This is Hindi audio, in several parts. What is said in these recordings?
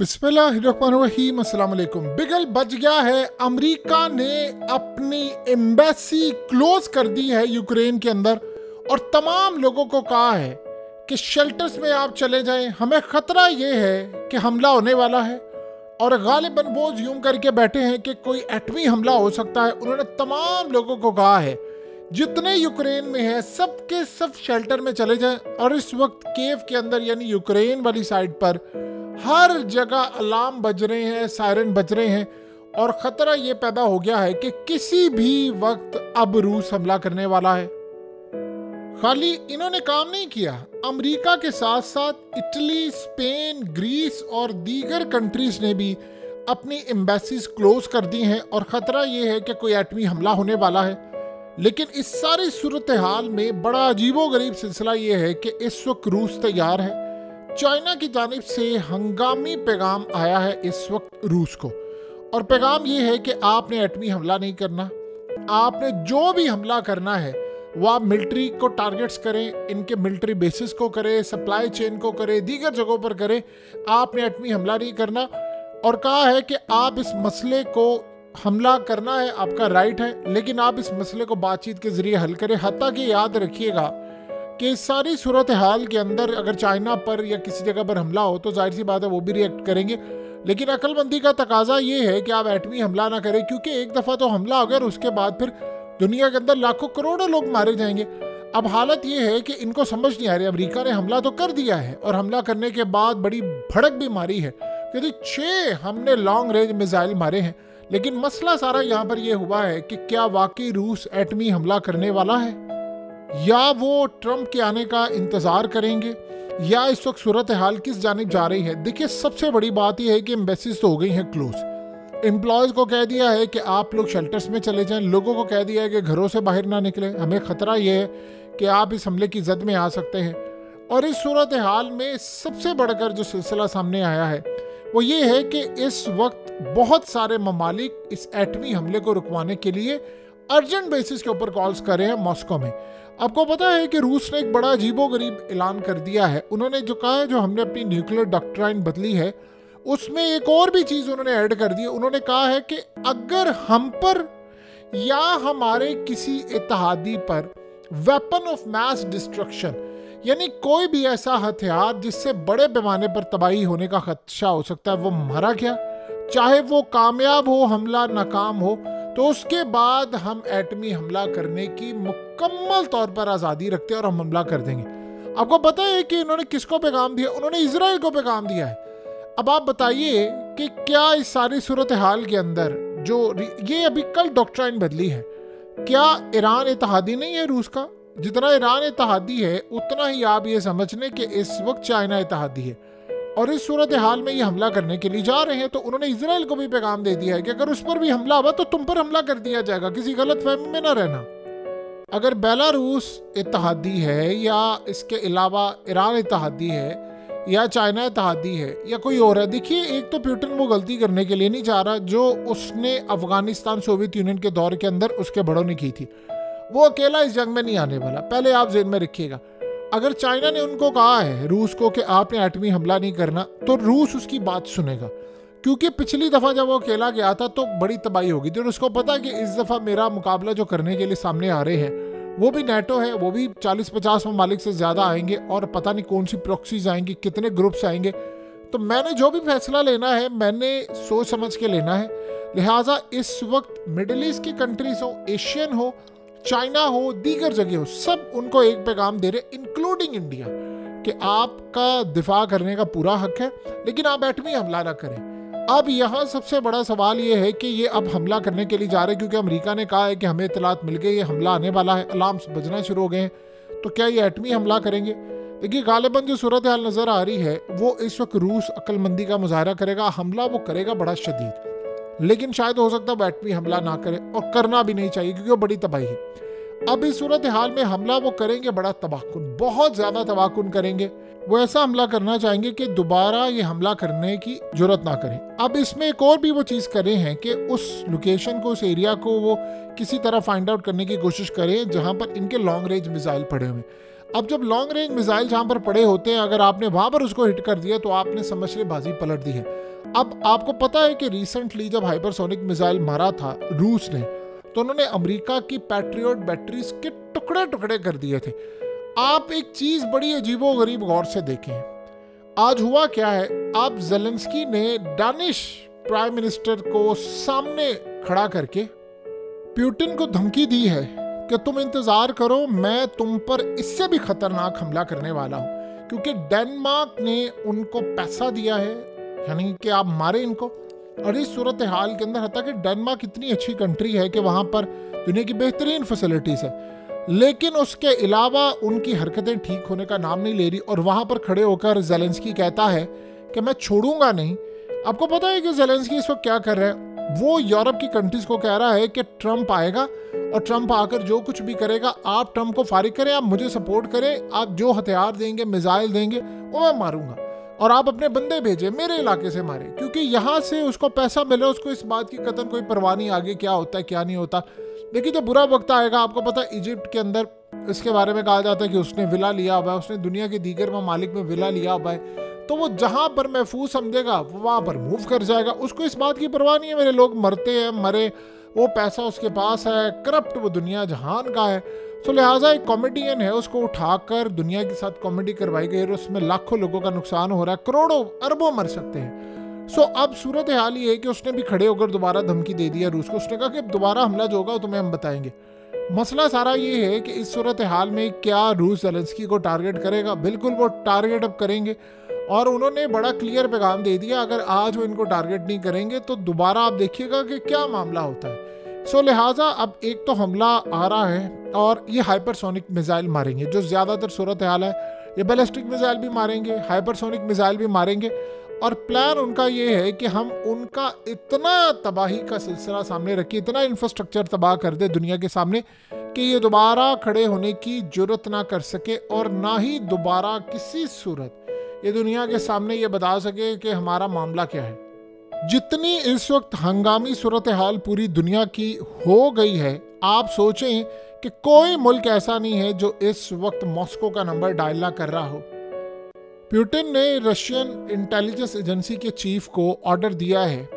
बिस्मिल्लाहिर्रहमानिर्रहीम, अस्सलाम वालेकुम। बिगल बच गया है। अमेरिका ने अपनी एम्बेसी क्लोज कर दी है यूक्रेन के अंदर और तमाम लोगों को कहा है कि शेल्टर्स में आप चले जाएं, हमें ख़तरा ये है कि हमला होने वाला है। और गालिबन वो यूं करके बैठे हैं कि कोई एटमी हमला हो सकता है। उन्होंने तमाम लोगों को कहा है जितने यूक्रेन में हैं सब के सब शेल्टर में चले जाएं। और इस वक्त कीव के अंदर यानी यूक्रेन वाली साइड पर हर जगह अलार्म बज रहे हैं, सायरन बज रहे हैं और ख़तरा ये पैदा हो गया है कि किसी भी वक्त अब रूस हमला करने वाला है। खाली इन्होंने काम नहीं किया, अमेरिका के साथ साथ इटली, स्पेन, ग्रीस और दीगर कंट्रीज ने भी अपनी एम्बेसीज क्लोज कर दी हैं और ख़तरा ये है कि कोई एटमी हमला होने वाला है। लेकिन इस सारी सूरत हाल में बड़ा अजीबोगरीब सिलसिला ये है कि इस वक्त रूस तैयार है। चाइना की जानिब से हंगामी पैगाम आया है इस वक्त रूस को, और पैगाम ये है कि आपने एटमी हमला नहीं करना। आपने जो भी हमला करना है वो आप मिलिट्री को टारगेट्स करें, इनके मिलिट्री बेसिस को करें, सप्लाई चेन को करें, दीगर जगहों पर करें। आपने एटमी हमला नहीं करना और कहा है कि आप इस मसले को हमला करना है, आपका राइट है, लेकिन आप इस मसले को बातचीत के ज़रिए हल करें। हत्ता कि याद रखिएगा कि इस सारी सूरत हाल के अंदर अगर चाइना पर या किसी जगह पर हमला हो तो जाहिर सी बात है वो भी रिएक्ट करेंगे, लेकिन अक्लमंदी का तकाजा ये है कि आप एटमी हमला ना करें, क्योंकि एक दफ़ा तो हमला हो गया और उसके बाद फिर दुनिया के अंदर लाखों करोड़ों लोग मारे जाएंगे। अब हालत ये है कि इनको समझ नहीं आ रही। अमेरिका ने हमला तो कर दिया है और हमला करने के बाद बड़ी भड़क भी मारी है, क्योंकि 6 हमने लॉन्ग रेंज मिसाइल मारे हैं। लेकिन मसला सारा यहाँ पर यह हुआ है कि क्या वाकई रूस एटमी हमला करने वाला है या वो ट्रंप के आने का इंतज़ार करेंगे, या इस वक्त सूरत हाल किस जानिब जा रही है। देखिए, सबसे बड़ी बात यह है कि एम्बेसीज तो हो गई हैं क्लोज। एम्प्लॉयज़ को कह दिया है कि आप लोग शेल्टर्स में चले जाएं, लोगों को कह दिया है कि घरों से बाहर ना निकलें, हमें ख़तरा ये है कि आप इस हमले की जद में आ सकते हैं। और इस सूरत हाल में सबसे बढ़कर जो सिलसिला सामने आया है वो ये है कि इस वक्त बहुत सारे ममालिक इस एटमी हमले को रुकवाने के लिए अर्जेंट बेसिस के ऊपर कॉल्स कर रहे हैं मॉस्को में। आपको पता है कि रूस ने एक बड़ा अजीबोगरीब ऐलान कर दिया है। उन्होंने जो कहा है, जो हमने अपनी न्यूक्लियर डॉक्ट्राइन बदली है उसमें एक और भी चीज़ उन्होंने ऐड कर दी है। उन्होंने कहा है कि अगर हम पर या हमारे किसी इत्तेहादी पर वेपन ऑफ मास डिस्ट्रक्शन, यानी कोई भी ऐसा हथियार जिससे बड़े पैमाने पर तबाही होने का खदशा हो सकता है, वो मारा गया, चाहे वो कामयाब हो हमला नाकाम हो, तो उसके बाद हम एटमी हमला करने की मुकम्मल तौर पर आज़ादी रखते हैं और हम हमला कर देंगे। आपको पता है कि इन्होंने किसको पैगाम दिया? उन्होंने इजराइल को पैगाम दिया है। अब आप बताइए कि क्या इस सारी सूरत हाल के अंदर जो ये अभी कल डॉक्ट्राइन बदली है, क्या ईरान इत्तेहादी नहीं है रूस का? जितना ईरान इत्तेहादी है उतना ही आप ये समझ लें कि इस वक्त चाइना इत्तेहादी है और इस सूरत हाल में ये हमला करने के लिए जा रहे हैं। तो उन्होंने इजराइल को भी पैगाम दे दिया है कि अगर उस पर भी हमला हुआ तो तुम पर हमला कर दिया जाएगा, किसी गलत फहमी में ना रहना। अगर बेलारूस इत्तेहादी है या इसके अलावा ईरान इत्तेहादी है या चाइना इत्तेहादी है या कोई और है, देखिए एक तो पुतिन वो गलती करने के लिए नहीं जा रहा जो उसने अफगानिस्तान सोवियत यूनियन के दौर के अंदर उसके बड़ों ने की थी। वो अकेला इस जंग में नहीं आने वाला, पहले आप ज़हन में रखिएगा। अगर चाइना ने उनको कहा है रूस को कि आपने एटमी हमला नहीं करना, तो रूस उसकी बात सुनेगा, क्योंकि पिछली दफ़ा जब वो अकेला गया था तो बड़ी तबाही होगी थी और उसको पता है कि इस दफ़ा मेरा मुकाबला जो करने के लिए सामने आ रहे हैं वो भी नेटो है, वो भी 40-50 ममालिक से ज़्यादा आएंगे और पता नहीं कौन सी प्रॉक्सीज आएंगी, कितने ग्रुप्स आएंगे। तो मैंने जो भी फैसला लेना है मैंने सोच समझ के लेना है। लिहाजा इस वक्त मिडिल ईस्ट की कंट्रीज हो, एशियन हो, चाइना हो, दीगर जगह हो, सब उनको एक पैगाम दे रहे इंक्लूडिंग इंडिया कि आपका दिफा करने का पूरा हक है, लेकिन आप एटमी हमला ना करें। अब यहाँ सबसे बड़ा सवाल ये है कि ये अब हमला करने के लिए जा रहे हैं, क्योंकि अमेरिका ने कहा है कि हमें इत्तलात मिल गई, ये हमला आने वाला है, अलार्म्स बजना शुरू हो गए हैं। तो क्या ये एटमी हमला करेंगे? देखिए, गालिबन जो सूरत हाल नज़र आ रही है वो इस वक्त रूस अक्लमंदी का मुजाहरा करेगा, हमला वो करेगा बड़ा शदीद, लेकिन शायद हो सकता है वो एटमी हमला ना करे और करना भी नहीं चाहिए क्योंकि वो बड़ी तबाही है। अब इस सूरत हाल में हमला वो करेंगे बड़ा तबाकुन, बहुत ज़्यादा तबाकुन करेंगे। वो ऐसा हमला करना चाहेंगे कि दोबारा ये हमला करने की जरूरत ना करें। अब इसमें एक और भी वो चीज़ करें हैं कि उस लोकेशन को, उस एरिया को वो किसी तरह फाइंड आउट करने की कोशिश करें जहाँ पर इनके लॉन्ग रेंज मिसाइल पड़े हुए। अब जब लॉन्ग रेंज मिसाइल जहां पर पड़े होते हैं, अगर आपने वहां पर उसको हिट कर दिया तो आपने समझ ले बाजी पलट दी है। अब आपको पता है कि रिसेंटली जब हाइपरसोनिक मिसाइल मारा था रूस ने, तो उन्होंने अमेरिका की पैट्रियट बैटरीज के टुकड़े टुकड़े कर दिए थे। आप एक चीज बड़ी अजीबो गरीब गौर से देखें, आज हुआ क्या है, आप ज़ेलेंस्की ने डानिश प्राइम मिनिस्टर को सामने खड़ा करके पुतिन को धमकी दी है कि तुम इंतजार करो, मैं तुम पर इससे भी खतरनाक हमला करने वाला हूं, क्योंकि डेनमार्क ने उनको पैसा दिया है, यानी कि आप मारे इनको। और इस सूरत हाल के अंदर हता कि डेनमार्क इतनी अच्छी कंट्री है कि वहां पर दुनिया की बेहतरीन फैसिलिटीज है, लेकिन उसके अलावा उनकी हरकतें ठीक होने का नाम नहीं ले रही। और वहां पर खड़े होकर ज़ेलेंस्की कहता है कि मैं छोड़ूंगा नहीं। आपको पता है कि ज़ेलेंस्की इस वक्त क्या कर रहा है, वो यूरोप की कंट्रीज को कह रहा है कि ट्रंप आएगा और ट्रंप आकर जो कुछ भी करेगा आप ट्रंप को फारिग करें, आप मुझे सपोर्ट करें, आप जो हथियार देंगे मिसाइल देंगे वो मैं मारूंगा, और आप अपने बंदे भेजें मेरे इलाके से मारे, क्योंकि यहाँ से उसको पैसा मिले, उसको इस बात की कतन कोई परवाह नहीं आगे क्या होता है क्या नहीं होता। देखिए जब बुरा वक्त आएगा, आपको पता है इजिप्ट के अंदर इसके बारे में कहा जाता है कि उसने विला लिया हुआ है, उसने दुनिया के दीगर ममालिक में विला लिया हुआ है, तो वो जहां पर महफूज समझेगा वहां पर मूव कर जाएगा, उसको इस बात की परवाह नहीं है मेरे लोग मरते हैं मरे, वो पैसा उसके पास है, करप्ट वो दुनिया जहान का है। तो लिहाजा एक कॉमेडियन है, उसको उठाकर दुनिया के साथ कॉमेडी करवाई गई और उसमें लाखों लोगों का नुकसान हो रहा है, करोड़ों अरबों मर सकते हैं। सो अब सूरत हाल ये है कि उसने भी खड़े होकर दोबारा धमकी दे दिया रूस को, उसने कहा कि दोबारा हमला जो होगा तुम्हें हम बताएंगे। मसला सारा ये है कि इस सूरत हाल में क्या रूस ज़ेलेंस्की को टारगेट करेगा, बिल्कुल वो टारगेट अब करेंगे, और उन्होंने बड़ा क्लियर पैगाम दे दिया, अगर आज वो इनको टारगेट नहीं करेंगे तो दोबारा आप देखिएगा कि क्या मामला होता है। सो लिहाजा अब एक तो हमला आ रहा है और ये हाइपरसोनिक मिसाइल मारेंगे, जो ज़्यादातर सूरत हाल है, ये बैलिस्टिक मिसाइल भी मारेंगे, हाइपरसोनिक मिसाइल भी मारेंगे, और प्लान उनका ये है कि हम उनका इतना तबाही का सिलसिला सामने रखिए, इतना इंफ्रास्ट्रक्चर तबाह कर दे दुनिया के सामने कि ये दोबारा खड़े होने की जरूरत ना कर सके, और ना ही दोबारा किसी सूरत ये दुनिया के सामने ये बता सके कि हमारा मामला क्या है। जितनी इस वक्त हंगामी सूरत हाल पूरी दुनिया की हो गई है, आप सोचें कि कोई मुल्क ऐसा नहीं है जो इस वक्त मॉस्को का नंबर डायल ना कर रहा हो। पुतिन ने रशियन इंटेलिजेंस एजेंसी के चीफ को ऑर्डर दिया है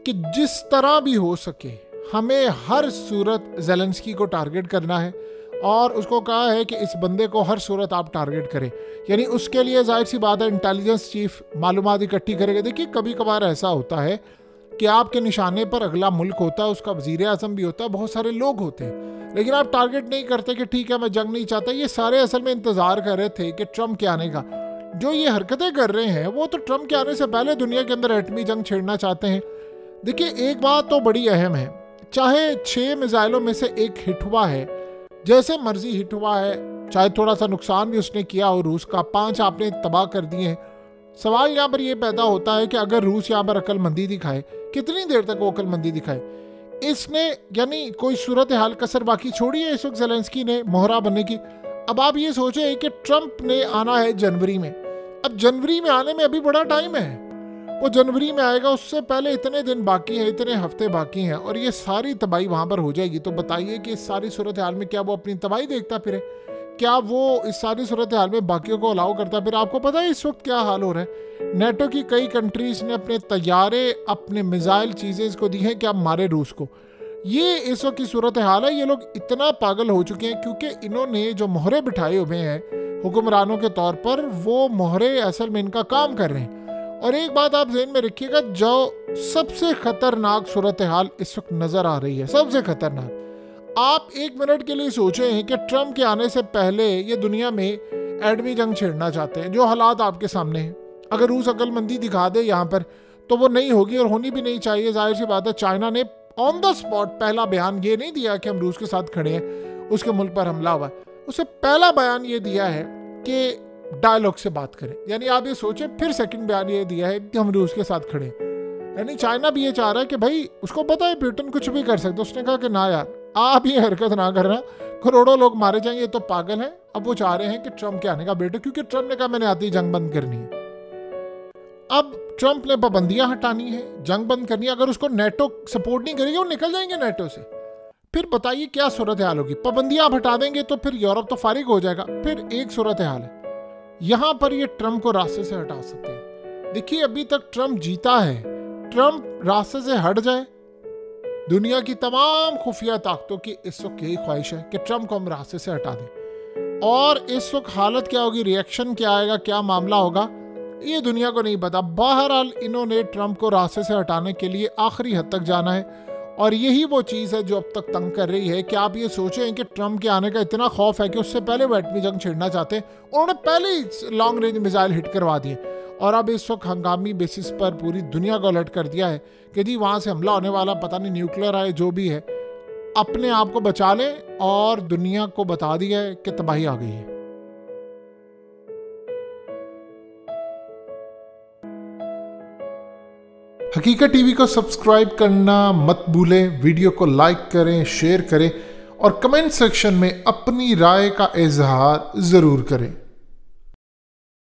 कि जिस तरह भी हो सके हमें हर सूरत ज़ेलेंस्की को टारगेट करना है, और उसको कहा है कि इस बंदे को हर सूरत आप टारगेट करें। यानी उसके लिए जाहिर सी बात है इंटेलिजेंस चीफ मालूमात इकट्ठी करेगा। देखिए कभी कभार ऐसा होता है कि आपके निशाने पर अगला मुल्क होता है, उसका वजीर आज़म भी होता है, बहुत सारे लोग होते हैं, लेकिन आप टारगेट नहीं करते कि ठीक है मैं जंग नहीं चाहता। ये सारे असल में इंतज़ार कर रहे थे कि ट्रंप के आने का। जो ये हरकतें कर रहे हैं वो तो ट्रंप के आने से पहले दुनिया के अंदर एटमी जंग छेड़ना चाहते हैं। देखिए एक बात तो बड़ी अहम है, चाहे 6 मिसाइलों में से एक हिट हुआ है, जैसे मर्जी हिट हुआ है, चाहे थोड़ा सा नुकसान भी उसने किया हो रूस का, 5 आपने तबाह कर दिए हैं। सवाल यहाँ पर यह पैदा होता है कि अगर रूस यहाँ पर अक्लमंदी दिखाए, कितनी देर तक वो अक्लमंदी दिखाए? इसने यानी कोई सूरत हाल कसर बाकी छोड़ी है इस वक्त ज़ेलेंस्की ने मोहरा बनने की। अब आप ये सोचें कि ट्रंप ने आना है जनवरी में, अब जनवरी में आने में अभी बड़ा टाइम है, वो जनवरी में आएगा, उससे पहले इतने दिन बाकी हैं, इतने हफ्ते बाकी हैं, और ये सारी तबाही वहां पर हो जाएगी। तो बताइए कि इस सारी सूरत हाल में क्या वो अपनी तबाही देखता फिरे? क्या वो इस सारी सूरत हाल में बाकियों को अलाउ करता फिर? आपको पता है इस वक्त क्या हाल हो रहा है, नेटो की कई कंट्रीज ने अपने तैयारे अपने मिसाइल चीजें इसको दी हैं कि आप मारे रूस को। ये इस वक्त की सूरत हाल है। ये लोग इतना पागल हो चुके हैं क्योंकि इन्होंने जो मोहरे बिठाए हुए हैं हुक्मरानों के तौर पर, वो मोहरे असल में इनका काम कर रहे हैं। और एक बात आप ज़हन में रखिएगा, जो सबसे खतरनाक सूरत हाल इस वक्त नजर आ रही है, सबसे खतरनाक, आप एक मिनट के लिए सोचे हैं कि ट्रंप के आने से पहले ये दुनिया में एटमी जंग छेड़ना चाहते हैं। जो हालात आपके सामने हैं, अगर रूस अक्लमंदी दिखा दे यहाँ पर तो वो नहीं होगी और होनी भी नहीं चाहिए। जाहिर सी बात है, चाइना ने ऑन द स्पॉट पहला बयान ये नहीं दिया कि हम रूस के साथ खड़े हैं, उसके मुल्क पर हमला हुआ, उससे पहला बयान ये दिया है कि डायलॉग से बात करें। यानी आप ये सोचें, फिर सेकंड बयान ये दिया है कि हम रूस के साथ खड़े हैं। यानी चाइना भी ये चाह रहा है कि भाई उसको पता है पुतिन कुछ भी कर सकते। उसने कहा कि ना यार, आप ये हरकत ना करना, करोड़ों लोग मारे जाएंगे, तो पागल है। अब वो चाह रहे हैं कि ट्रंप के आने का बेटा, क्योंकि ट्रंप ने कहा मैंने आती जंग बंद करनी है। अब ट्रंप ने पाबंदियां हटानी है, जंग बंद करनी है। अगर उसको नेटो सपोर्ट नहीं करेगी वो निकल जाएंगे नेटो से। फिर बताइए क्या सूरत हाल होगी। पाबंदियां आप हटा देंगे तो फिर यूरोप तो फारिग हो जाएगा। फिर एक सूरत हाल है, यहां पर ये ट्रंप को रास्ते से हटा सकते हैं। देखिए अभी तक ट्रंप जीता है, ट्रंप रास्ते से हट जाए। दुनिया की तमाम खुफिया ताकतों की इस वक्त यही ख्वाहिश है कि ट्रंप को हम रास्ते से हटा दें। और इस वक्त हालत क्या होगी, रिएक्शन क्या आएगा, क्या मामला होगा, ये दुनिया को नहीं पता। बहरहाल इन्होंने ट्रंप को रास्ते से हटाने के लिए आखिरी हद तक जाना है और यही वो चीज़ है जो अब तक तंग कर रही है। कि आप ये सोचें कि ट्रंप के आने का इतना खौफ है कि उससे पहले वो एटमी जंग छेड़ना चाहते हैं। उन्होंने पहले ही लॉन्ग रेंज मिसाइल हिट करवा दिए और अब इस वक्त हंगामी बेसिस पर पूरी दुनिया को अलर्ट कर दिया है कि जी वहाँ से हमला होने वाला, पता नहीं न्यूक्लियर आए जो भी है, अपने आप को बचा लें। और दुनिया को बता दिया है कि तबाही आ गई है। हकीकत टीवी को सब्सक्राइब करना मत भूलें, वीडियो को लाइक करें, शेयर करें और कमेंट सेक्शन में अपनी राय का इजहार ज़रूर करें।